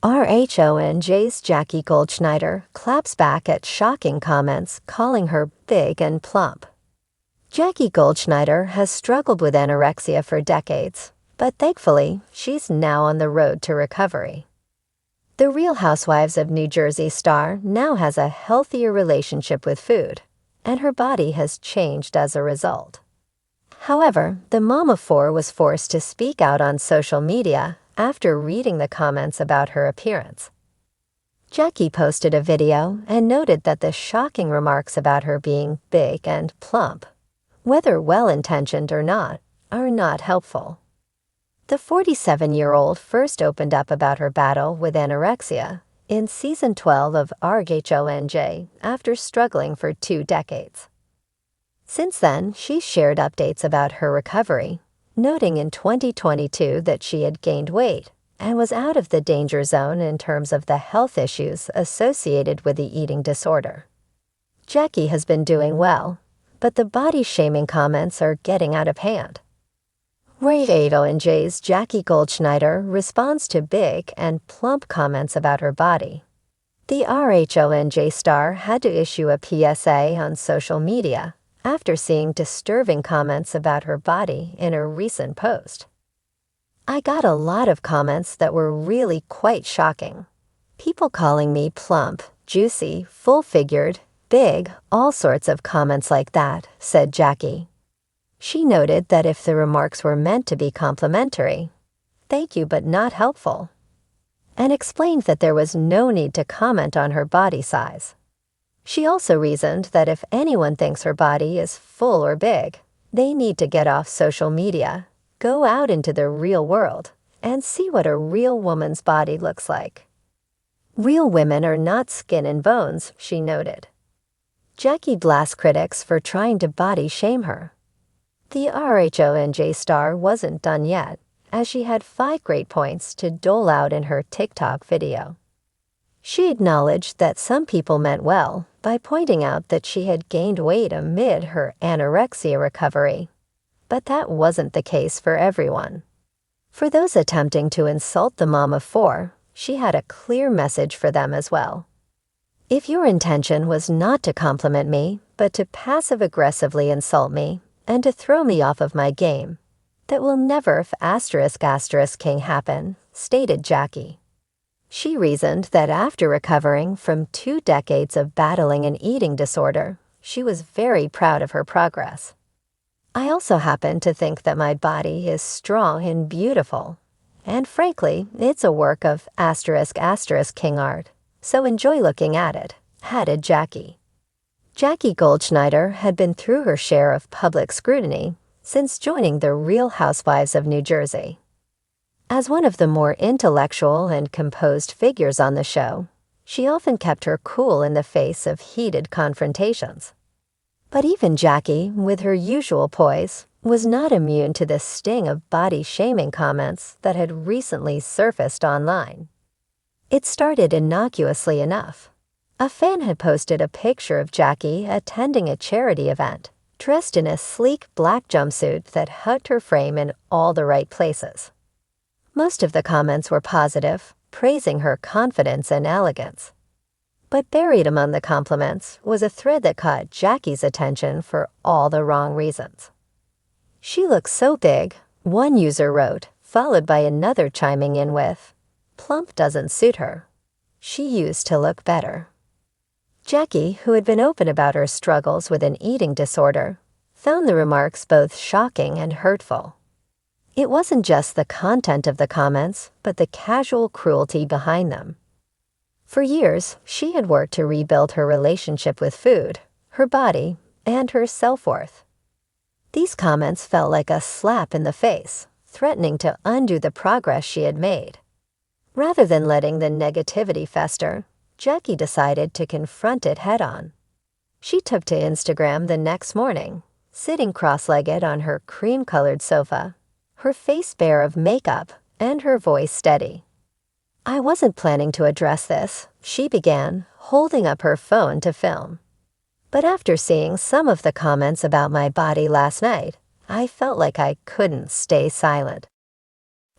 RHONJ's Jackie Goldschneider claps back at shocking comments calling her big and plump. Jackie Goldschneider has struggled with anorexia for decades, but thankfully, she's now on the road to recovery. The Real Housewives of New Jersey star now has a healthier relationship with food, and her body has changed as a result. However, the mom of four was forced to speak out on social media after reading the comments about her appearance. Jackie posted a video and noted that the shocking remarks about her being big and plump, whether well-intentioned or not, are not helpful. The 47-year-old first opened up about her battle with anorexia in Season 12 of RHONJ after struggling for 2 decades. Since then, she shared updates about her recovery, noting in 2022 that she had gained weight and was out of the danger zone in terms of the health issues associated with the eating disorder. Jackie has been doing well, but the body-shaming comments are getting out of hand. RHONJ's Jackie Goldschneider responds to big and plump comments about her body. The RHONJ star had to issue a PSA on social media after seeing disturbing comments about her body in a recent post. "I got a lot of comments that were really quite shocking. People calling me plump, juicy, full-figured, big, all sorts of comments like that," said Jackie. She noted that if the remarks were meant to be complimentary, "thank you but not helpful," and explained that there was no need to comment on her body size. She also reasoned that if anyone thinks her body is full or big, they need to get off social media, go out into the real world, and see what a real woman's body looks like. "Real women are not skin and bones," she noted. Jackie blasts critics for trying to body shame her. The RHONJ star wasn't done yet, as she had 5 great points to dole out in her TikTok video. She acknowledged that some people meant well by pointing out that she had gained weight amid her anorexia recovery, but that wasn't the case for everyone. For those attempting to insult the mom of 4, she had a clear message for them as well. "If your intention was not to compliment me, but to passive-aggressively insult me and to throw me off of my game, that will never ***king happen," stated Jackie. She reasoned that after recovering from 2 decades of battling an eating disorder, she was very proud of her progress. "I also happen to think that my body is strong and beautiful, and frankly, it's a work of ***king art, so enjoy looking at it," added Jackie. Jackie Goldschneider had been through her share of public scrutiny since joining the Real Housewives of New Jersey. As one of the more intellectual and composed figures on the show, she often kept her cool in the face of heated confrontations. But even Jackie, with her usual poise, was not immune to the sting of body-shaming comments that had recently surfaced online. It started innocuously enough. A fan had posted a picture of Jackie attending a charity event, dressed in a sleek black jumpsuit that hugged her frame in all the right places. Most of the comments were positive, praising her confidence and elegance. But buried among the compliments was a thread that caught Jackie's attention for all the wrong reasons. "She looks so big," one user wrote, followed by another chiming in with, "plump doesn't suit her. She used to look better." Jackie, who had been open about her struggles with an eating disorder, found the remarks both shocking and hurtful. It wasn't just the content of the comments, but the casual cruelty behind them. For years, she had worked to rebuild her relationship with food, her body, and her self-worth. These comments felt like a slap in the face, threatening to undo the progress she had made. Rather than letting the negativity fester, Jackie decided to confront it head-on. She took to Instagram the next morning, sitting cross-legged on her cream-colored sofa, her face bare of makeup, and her voice steady. "I wasn't planning to address this," she began, holding up her phone to film. "But after seeing some of the comments about my body last night, I felt like I couldn't stay silent."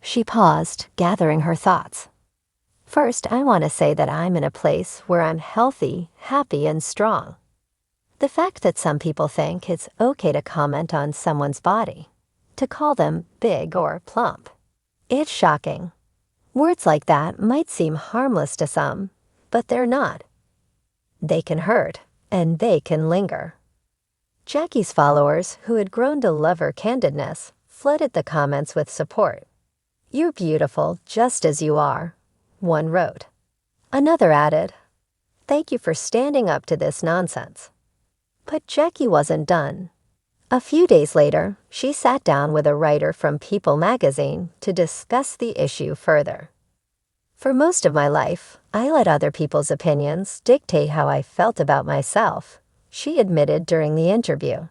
She paused, gathering her thoughts. First, I want to say that I'm in a place where I'm healthy, happy, and strong. The fact that some people think it's okay to comment on someone's body, to call them big or plump, it's shocking. Words like that might seem harmless to some, but they're not. They can hurt, and they can linger. Jackie's followers, who had grown to love her candidness, flooded the comments with support. "You're beautiful just as you are," one wrote. Another added, "Thank you for standing up to this nonsense." But Jackie wasn't done. A few days later, she sat down with a writer from People magazine to discuss the issue further. "For most of my life, I let other people's opinions dictate how I felt about myself," she admitted during the interview.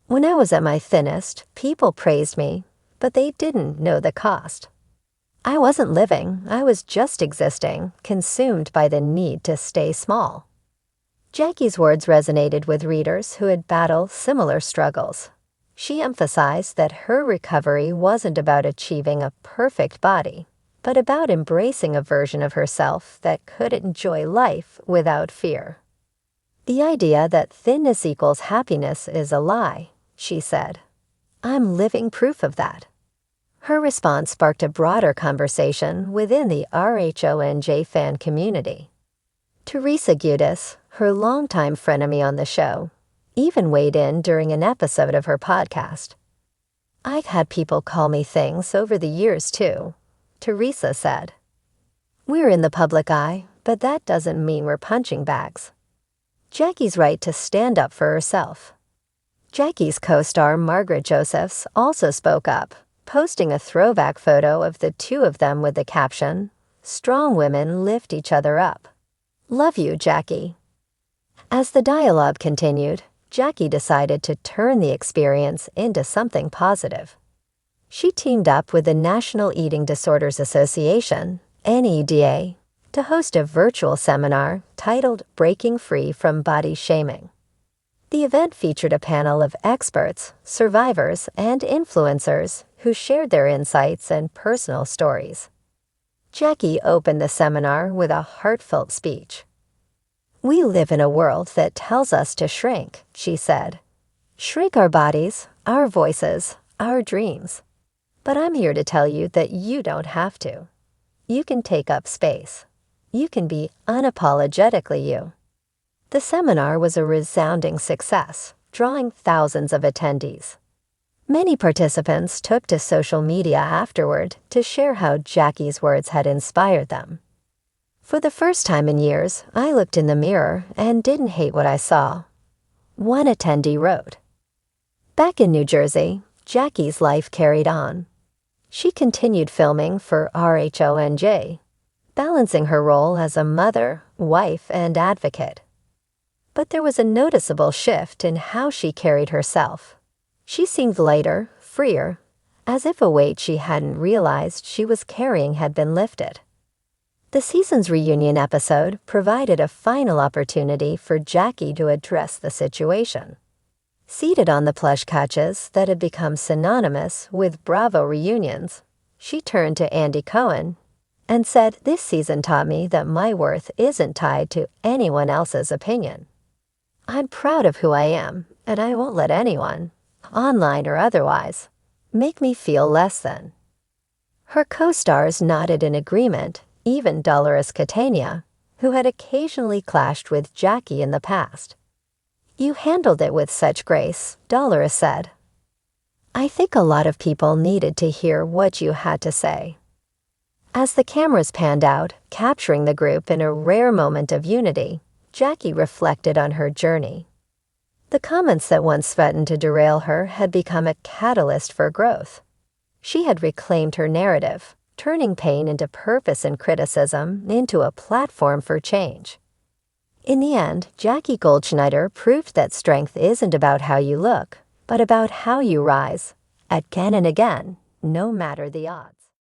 "When I was at my thinnest, people praised me, but they didn't know the cost. I wasn't living, I was just existing, consumed by the need to stay small." Jackie's words resonated with readers who had battled similar struggles. She emphasized that her recovery wasn't about achieving a perfect body, but about embracing a version of herself that could enjoy life without fear. "The idea that thinness equals happiness is a lie," she said. "I'm living proof of that." Her response sparked a broader conversation within the RHONJ fan community. Teresa Giudice, her longtime frenemy on the show, even weighed in during an episode of her podcast. "I've had people call me things over the years too," Teresa said. "We're in the public eye, but that doesn't mean we're punching bags." Jackie's right to stand up for herself. Jackie's co-star Margaret Josephs also spoke up, posting a throwback photo of the two of them with the caption, "Strong women lift each other up. Love you, Jackie." As the dialogue continued, Jackie decided to turn the experience into something positive. She teamed up with the National Eating Disorders Association, NEDA, to host a virtual seminar titled "Breaking Free from Body Shaming." The event featured a panel of experts, survivors, and influencers who shared their insights and personal stories. Jackie opened the seminar with a heartfelt speech. "We live in a world that tells us to shrink," she said. "Shrink our bodies, our voices, our dreams. But I'm here to tell you that you don't have to. You can take up space. You can be unapologetically you." The seminar was a resounding success, drawing thousands of attendees. Many participants took to social media afterward to share how Jackie's words had inspired them. "For the first time in years, I looked in the mirror and didn't hate what I saw," one attendee wrote. Back in New Jersey, Jackie's life carried on. She continued filming for RHONJ, balancing her role as a mother, wife, and advocate. But there was a noticeable shift in how she carried herself. She seemed lighter, freer, as if a weight she hadn't realized she was carrying had been lifted. The season's reunion episode provided a final opportunity for Jackie to address the situation. Seated on the plush couches that had become synonymous with Bravo reunions, she turned to Andy Cohen and said, "This season taught me that my worth isn't tied to anyone else's opinion. I'm proud of who I am, and I won't let anyone, online or otherwise, make me feel less than." Her co-stars nodded in agreement, even Dolores Catania, who had occasionally clashed with Jackie in the past. "You handled it with such grace," Dolores said. "I think a lot of people needed to hear what you had to say." As the cameras panned out, capturing the group in a rare moment of unity, Jackie reflected on her journey. The comments that once threatened to derail her had become a catalyst for growth. She had reclaimed her narrative, turning pain into purpose and criticism into a platform for change. In the end, Jackie Goldschneider proved that strength isn't about how you look, but about how you rise, again and again, no matter the odds.